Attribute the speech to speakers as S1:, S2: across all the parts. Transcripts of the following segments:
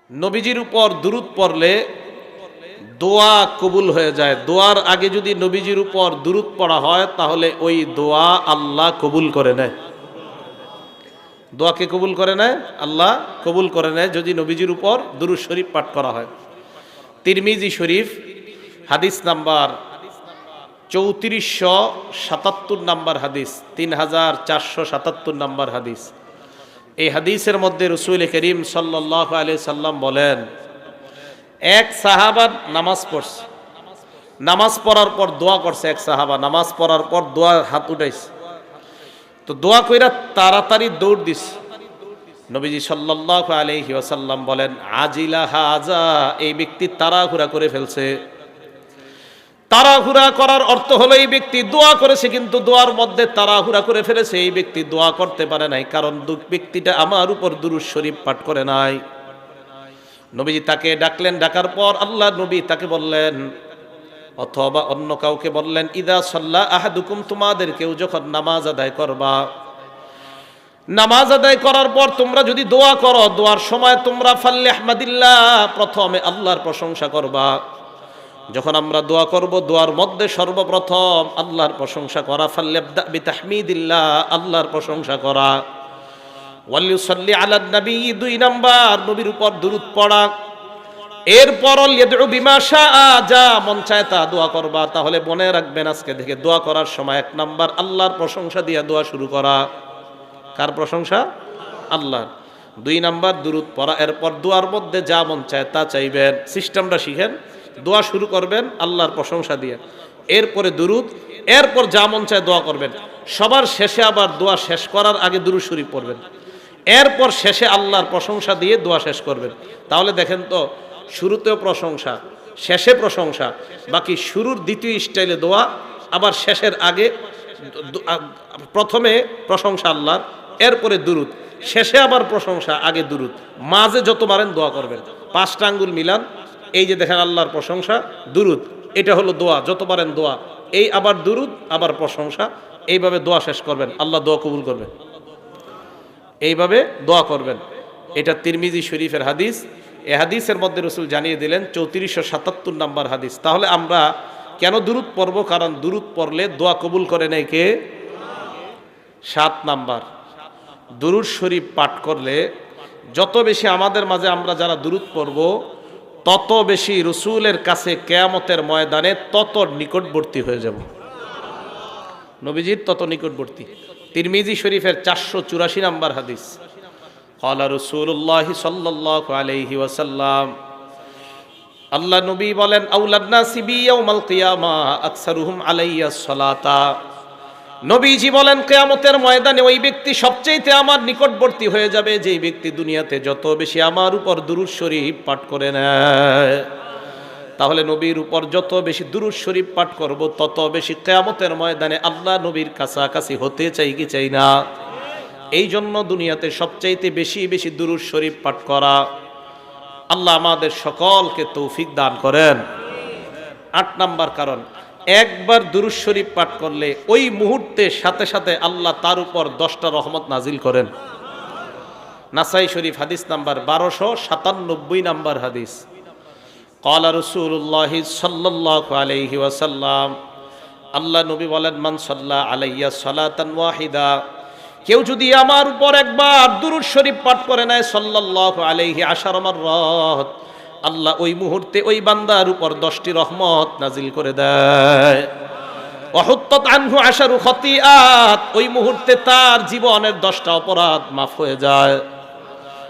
S1: নবীজির উপর দুরূদ পড়লে দোয়া কবুল হয়ে যায়। দোয়ার আগে যদি নবীজির উপর দুরূদ পড়া হয় তাহলে ওই দোয়া আল্লাহ কবুল করে নেয়। দোয়াকে কবুল করে নেয়, আল্লাহ কবুল করে নেয় যদি নবীজির উপর দুরূদ শরীফ পাঠ করা হয়। তিরমিজি শরীফ হাদিস নাম্বার 3477 নাম্বার হাদিস, 3477 নাম্বার হাদিস। এই হাদিসের মধ্যে রাসূল করিম সাল্লাল্লাহু আলাইহি সাল্লাম বলেন, এক সাহাবা নামাজ পড়ছে, নামাজ পড়ার পর দোয়া করছে। এক সাহাবা নামাজ পড়ার পর দোয়া হাত উঠাইছে, তো দোয়া কইরা তাড়াতাড়ি দৌড় দিস। নবীজি সাল্লাল্লাহু আলাইহি ওয়াসাল্লাম বলেন, আজিলা হাজা, এই ব্যক্তি তাড়াহুড়া করে ফেলছে। তাড়াহুড়া করার অর্থ হলো এই ব্যক্তি দোয়া করেছে কিন্তু দোয়ার মধ্যে তাড়াহুড়া করে ফেলেছে। এই ব্যক্তি দোয়া করতে পারে নাই, কারণ ব্যক্তিটা আমার উপর দুরূদ শরীফ পাঠ করে নাই। নবীজি তাকে ডাকলেন, ডাকার পর আল্লাহ নবী তাকে বললেন, অথবা অন্য কাউকে বললেন, ইদা সাল্লা আহাদুকুম, তোমাদের কেউ যখন নামাজ আদায় করবা, নামাজ আদায় করার পর তোমরা যদি দোয়া করো, দোয়ার সময় তোমরা ফাল্লিহমাদিল্লাহ, প্রথমে আল্লাহর প্রশংসা করবা। যখন আমরা দোয়া করব, দোয়ার মধ্যে সর্বপ্রথম আল্লাহর প্রশংসা করা। ফাল্লিবদা বিতাহমিদিল্লাহ, আল্লাহর প্রশংসা করা। ওয়ালিউসাল্লি আলান নবী, 2 নাম্বার নবীর উপর দুরূদ পড়া। এরপর ইয়াদউ বিমা শাআ, যা মন চায় তা দোয়া করবা। তাহলে মনে রাখবেন আজকে থেকে দোয়া করার সময় 1 নাম্বার আল্লাহর প্রশংসা দিয়ে দোয়া শুরু করা। কার প্রশংসা? আল্লাহর। 2 নাম্বার দুরূদ পড়া। এরপর দোয়ার মধ্যে যা মন চায় তা চাইবেন। সিস্টেমটা শিখেন, দোয়া শুরু করবেন আল্লাহর প্রশংসা দিয়ে, এরপরে দুরূদ, এরপর যা মন চায় দোয়া করবেন। সবার শেষে আবার দোয়া শেষ করার আগে দুরূদ শরীফ পড়বেন, এরপর শেষে আল্লাহর প্রশংসা দিয়ে দোয়া শেষ করবেন। তাহলে দেখেন তো, শুরুতেও প্রশংসা, শেষে প্রশংসা, বাকি শুরুর দ্বিতীয় স্টাইলে দোয়া, আবার শেষের আগে প্রথমে প্রশংসা আল্লাহর, এরপরে দুরূদ, শেষে আবার প্রশংসা, আগে দুরূদ। মাঝে যত পারেন দোয়া করবেন, 5টা আঙ্গুল মিলান। এই যে দেখেন আল্লাহর প্রশংসা, দুরূদ, এটা হলো দোয়া, যত পারেন দোয়া। এই আবার দুরূদ, আবার প্রশংসা, এইভাবে দোয়া শেষ করবেন, আল্লাহ দোয়া কবুল করবেন। এইভাবে দোয়া করবেন। এটা তিরমিজি শরীফের হাদিস। এই হাদিসের মধ্যে রাসূল জানিয়ে দিলেন 3477 নাম্বার হাদিস। তাহলে আমরা কেন দুরূদ পড়ব? কারণ দুরূদ পড়লে দোয়া কবুল করে নেয় কে? 7 নাম্বার, দুরূদ শরীফ পাঠ করলে যত বেশি আমাদের মাঝে আমরা যারা দুরূদ পড়ব, তত বেশি রাসূলের কাছে কিয়ামতের ময়দানে তত নিকটবর্তী হয়ে যাব, নবীজির তত নিকটবর্তী। তিরমিজি শরীফের 484 নাম্বার হাদিস। ক্বালা রাসূলুল্লাহ সাল্লাল্লাহু আলাইহি ওয়াসাল্লাম, আল্লাহ নবী বলেন, আউলান নাসি বি ইয়াউমাল কিয়ামাহ আকসারুহুম আলাইয়া সালাতা। নবীজি বলেন, কিয়ামতের ময়দানে ওই ব্যক্তি সবচেয়ে আমার নিকটবর্তী হয়ে যাবে যেই ব্যক্তি দুনিয়াতে যত বেশি আমার উপর দুরূদ শরীফ পাঠ করে নেয়। তাহলে নবীর উপর যত বেশি দুরূদ শরীফ পাঠ করব, তত বেশি কিয়ামতের ময়দানে আল্লাহ নবীর কাছাকাছি হতে চাই কি চাই না? এই জন্য দুনিয়াতে সবচাইতে বেশি বেশি দুরূদ শরীফ পাঠ করা। আল্লাহ আমাদের সকলকে তৌফিক দান করেন। 8 নাম্বার কারণ, একবার দুরূদ শরীফ পাঠ করলে ওই মুহূর্তে সাথে সাথে আল্লাহ তার উপর 10টা রহমত নাজিল করেন। নাসাই শরীফ হাদিস নাম্বার 1297 নাম্বার হাদিস। ক্বালা রাসূলুল্লাহ সাল্লাল্লাহু আলাইহি ওয়াসাল্লাম, আল্লাহ নবী বলেন, মান সাল্লা আলাইয়া সালাতান ওয়াহিদা, কেউ যদি আমার উপর একবার দুরূদ শরীফ পাঠ করে নেয়, সাল্লাল্লাহু আলাইহি আশারা মাররাত, আল্লাহ ওই মুহূর্তে ওই বান্দার উপর 10টি রহমত নাজিল করে দেয়। ওয়া হুত্তাত আনহু আশারু খতিআত, ওই মুহূর্তে তার জীবনের 10টা অপরাধ মাফ হয়ে যায়।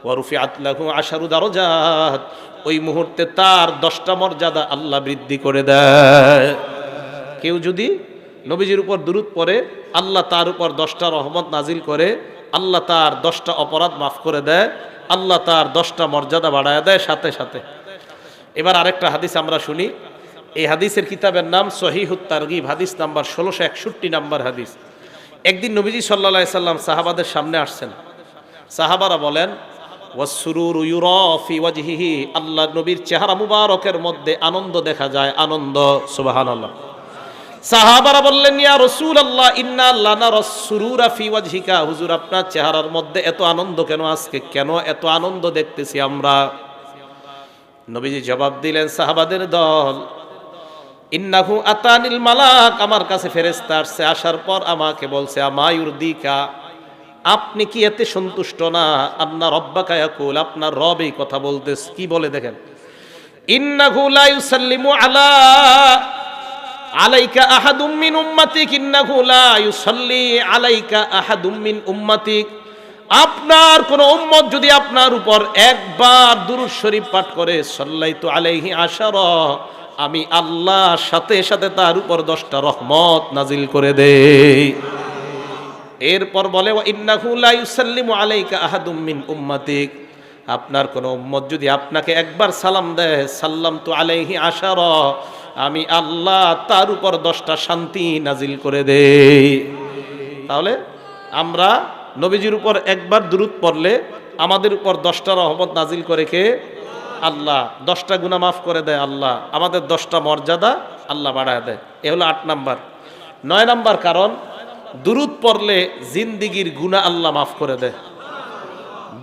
S1: ওয়া রুফিআত লাহু আশারু দারাজাত, ওই মুহূর্তে তার 10টা মর্যাদা আল্লাহ বৃদ্ধি করে দেয়। কেউ যদি নবীজির উপর দুরূদ পড়ে, আল্লাহ তার উপর 10টা রহমত নাজিল করে, আল্লাহ তার 10টা অপরাধ মাফ করে দেয়, আল্লাহ তার 10টা মর্যাদা বাড়ায় দেয় সাথে সাথে। এবার আরেকটা হাদিস আমরা শুনি। এই হাদিসের কিতাবের নাম সহিহুত তারগিব, হাদিস নাম্বার 1661 নাম্বার হাদিস। একদিন নবীজি সাল্লাল্লাহু আলাইহি সাল্লাম সাহাবাদের সামনে আসছেন। সাহাবারা বলেন, ওয়াসসুরুরু ইউরা ফি ওয়াজহিহি, আল্লাহ নবীর চেহারা মুবারকের মধ্যে আনন্দ দেখা যায়, আনন্দ। সুবহানাল্লাহ। সাহাবারা বললেন, ইয়া রাসূলুল্লাহ ইন্না লানারাস সুরুরা ফি ওয়াজহিকা, হুজুর আপনার চেহারার মধ্যে এত আনন্দ কেন? আজকে কেন এত আনন্দ দেখতেছি আমরা? নবীজি জবাব দিলেন, সাহাবাদের দল, ইন্নাহু আতানিল মালাক, আমার কাছে ফেরেশতা আসছে, আসার পর আমাকে বলছে, আমায়ুরদিকা, আপনি কি এতে সন্তুষ্ট না? আন্না রব্বাকা ইয়াকুল, আপনার রব এই কথা বলতেছে। কি বলে দেখেন, ইন্নাহু লা ইউসাল্লিমু আলাইকা আহাদুম মিন উম্মাতিক, ইন্নাহু লা ইউসাল্লি আলাইকা আহাদুম মিন উম্মাতিক, আপনার কোন উম্মত যদি আপনার উপর একবার দুরূদ শরীফ পাঠ করে, সাল্লাইতু আলাইহি আশারা, আমি আল্লাহ সাথে সাথে তার উপর 10টা রহমত নাজিল করে দেই। এরপর বলে, ওয়া ইন্নাহু লা ইউসাল্লিমু আলাইকা আহাদুম মিন উম্মাতিক, আপনার কোন উম্মত যদি আপনাকে একবার সালাম দেয়, সাল্লামতু আলাইহি আশারা, আমি আল্লাহ তার উপর 10টা শান্তি নাজিল করে দেই। তাহলে আমরা নবীজির উপর একবার দুরূদ পড়লে আমাদের উপর 10টা রহমত নাজিল করে কে? আল্লাহ। 10টা গুনাহ মাফ করে দেয় আল্লাহ, আমাদের 10টা মর্যাদা আল্লাহ বাড়ায় দেয়। এ হলো 8 নাম্বার। 9 নাম্বার কারণ, দুরূদ পড়লে জিন্দিগির গুনাহ আল্লাহ মাফ করে দেয়।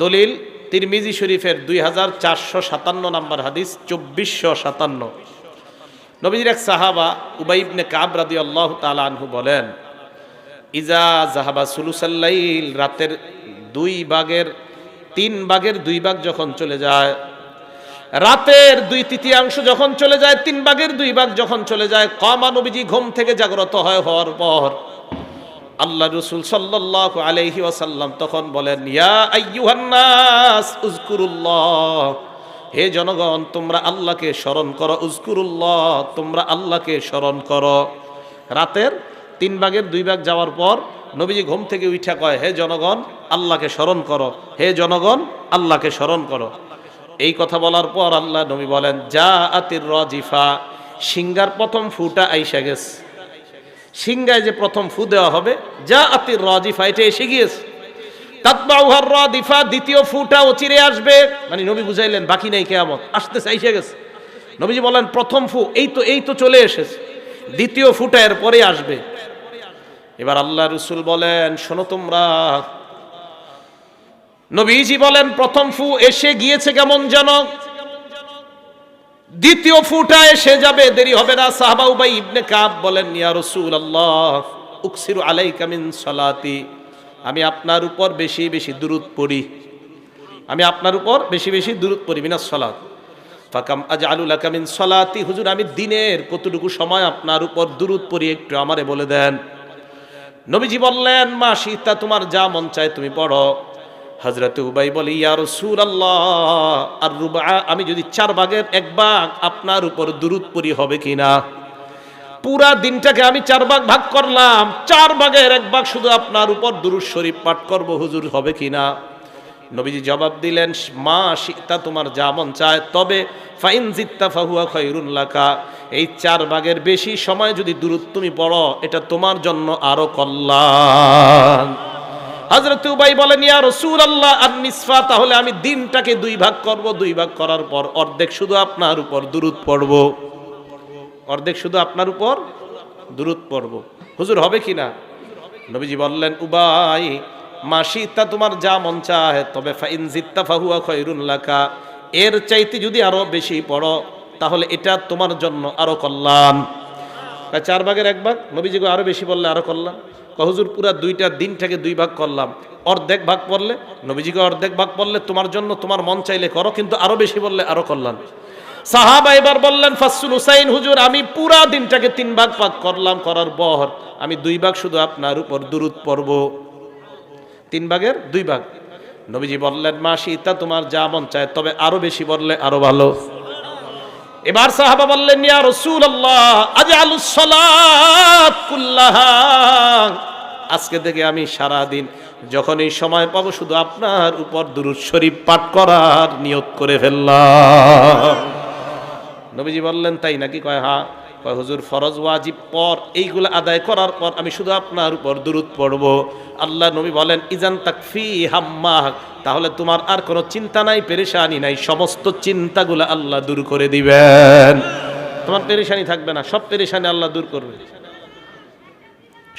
S1: দলিল তিরমিজি শরীফের 2457 নাম্বার হাদিস, 2457। নবীজির এক সাহাবা উবাই ইবনে কাব রাদিয়াল্লাহু তাআলা আনহু বলেন, ইজা জাহাবা সুলুসাল লাইল, রাতের 3 ভাগের 2 ভাগ যখন চলে যায়, রাতের 2/3 যখন চলে যায়, 3 ভাগের 2 ভাগ যখন চলে যায়, কামা, নবীজি ঘুম থেকে জাগ্রত হওয়ার পর আল্লাহ রাসূল সাল্লাল্লাহু আলাইহি ওয়াসাল্লাম তখন বলেন, ইয়া আইয়ুহান নাস উযকুরুল্লাহ, হে জনগণ তোমরা আল্লাহকে স্মরণ করো, উযকুরুল্লাহ, তোমরা আল্লাহকে স্মরণ করো। রাতের 3 ভাগের 2 ভাগ যাওয়ার পর নবীজি ঘুম থেকে উঠা কয়, হে জনগণ আল্লাহকে স্মরণ করো, হে জনগণ আল্লাহকে স্মরণ করো। এই কথা বলার পর আল্লাহ নবী বলেন, জাআতির রাজিফা, সিংহার প্রথম ফুটা আইসা গেছে। সিংহায় যে প্রথম ফু দেওয়া হবে, জাআতির রাজিফা, এটা এসে গিয়েছে। তাতবাউহার রাদিফা, দ্বিতীয় ফুটা অচিরে আসবে। মানে নবী বুঝাইলেন বাকি নাই, কিয়ামত আসতেছে, আইসা গেছে। নবীজি বলেন, প্রথম ফু এই তো চলে এসেছে, দ্বিতীয় ফুটা এর পরে আসবে। এবার আল্লাহ রাসূল বলেন, শোনো তোমরা। নবীজি বলেন, প্রথম ফু এসে গিয়েছে কেমন যেন, দ্বিতীয় ফুটা এসে যাবে, দেরি হবে না। সাহাবা উবাই ইবনে কাব বলেন, ইয়া রাসূলুল্লাহ, উকসিরু আলাইকা মিন সালাতি, আমি আপনার উপর বেশি বেশি দুরূদ পড়ি, আমি আপনার উপর বেশি বেশি দুরূদ পড়ি, মিনাস সালাত। ফাকাম আজআলু লাকা মিন সালাতি, হুজুর আমি দিনের কতটুকু সময় আপনার উপর দুরূদ পড়ি একটু আমারে বলে দেন। নবীজি বললেন, মা শিতা, তোমার যা মন চায় তুমি পড়ো। হযরত উবাই বলে, ইয়া রাসূলুল্লাহ, আর রুবা, আমি যদি 4 ভাগের 1 ভাগ আপনার উপর দুরূদ পড়ি হবে কিনা? পুরা দিনটাকে আমি 4 ভাগ করলাম, 4 ভাগের 1 ভাগ শুধু আপনার উপর দুরূদ শরীফ পাঠ করব, হুজুর হবে কিনা? নবীজি জবাব দিলেন, মা শিতা, তোমার যা মন চায়, তবে ফাইন জিত্তা ফাহুয়া খায়রুন লাকা, এই 4 ভাগের বেশি সময় যদি দুরূদ তুমি পড়ো, এটা তোমার জন্য আরো কল্যাণ। হযরত উবাই বলেন, ইয়া রাসূলুল্লাহ, আন-নিসফা, তাহলে আমি দিনটাকে 2 ভাগ করব, 2 ভাগ করার পর অর্ধেক শুধু আপনার উপর দুরূদ পড়ব, অর্ধেক শুধু আপনার উপর দুরূদ পড়ব, হুজুর হবে কিনা? নবীজি বললেন, উবাই, মা শিতা, তোমার যা মন চায়, তবে ফাইন জিত্তা ফাহুয়া খায়রুন লাকা, এর চাইতে যদি আরো বেশি পড়ো তাহলে এটা তোমার জন্য আরো কল্যাণ। 4 ভাগের 1 ভাগ, নবীজি আরো বেশি বললে আরো কল্যাণ। হুজুর পুরা 2টা দিনটাকে 2 ভাগ করলাম, অর্ধেক ভাগ পড়লে, নবীজিকে অর্ধেক ভাগ পড়লে তোমার জন্য তোমার মন চাইলে করো, কিন্তু আরো বেশি বললে আরো কল্যাণ। সাহাবা এবার বললেন, ফাসসুল হুসাইন, হুজুর আমি পুরা দিনটাকে 3 ভাগ করলাম, করার পর আমি 2 ভাগ শুধু আপনার উপর দুরূদ পড়ব, 3 ভাগের 2 ভাগ। নবীজি বললেন, মা শিতা, তোমার যা মন চায়, তবে আরো বেশি বললে আরো ভালো। এবার সাহাবা বললেন, ইয়া রাসূলুল্লাহ, আজআলুস সালাত কুল্লাহা, আজকে থেকে আমি সারা দিন যখন এই সময় পাবো শুধু আপনার উপর দুরূদ শরীফ পাঠ করার নিয়ত করে ফেললাম। নবীজি বললেন, তাই নাকি? কয় হ্যাঁ। কয়, হুজুর ফরজ ওয়াজিব পর এইগুলো আদায় করার পর আমি শুধু আপনার উপর দুরূদ পড়ব। আল্লাহ নবী বলেন, ইজান তাকফি হাম্মাহ, তাহলে তোমার আর কোনো চিন্তা নাই, পেরেশানি নাই, সমস্ত চিন্তাগুলো আল্লাহ দূর করে দিবেন, তোমার পেরেশানি থাকবে না, সব পেরেশানি আল্লাহ দূর করবে।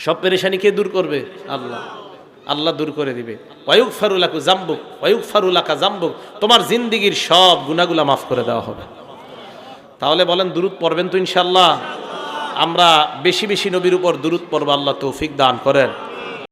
S1: সব পেরেশানি কে দূর করবে? আল্লাহ। আল্লাহ দূর করে দিবে। ওয়ায়ুগফারুলাকু জামবুক ওয়ায়ুগফারুলাকা জামবুক, তোমার জিন্দিগির সব গুনাহগুলা মাফ করে দেওয়া হবে। তাহলে বলেন দুরূদ পড়বেন তো ইনশাআল্লাহ? আমরা বেশি বেশি নবীর উপর দুরূদ পড়ব, আল্লাহ তৌফিক দান করেন।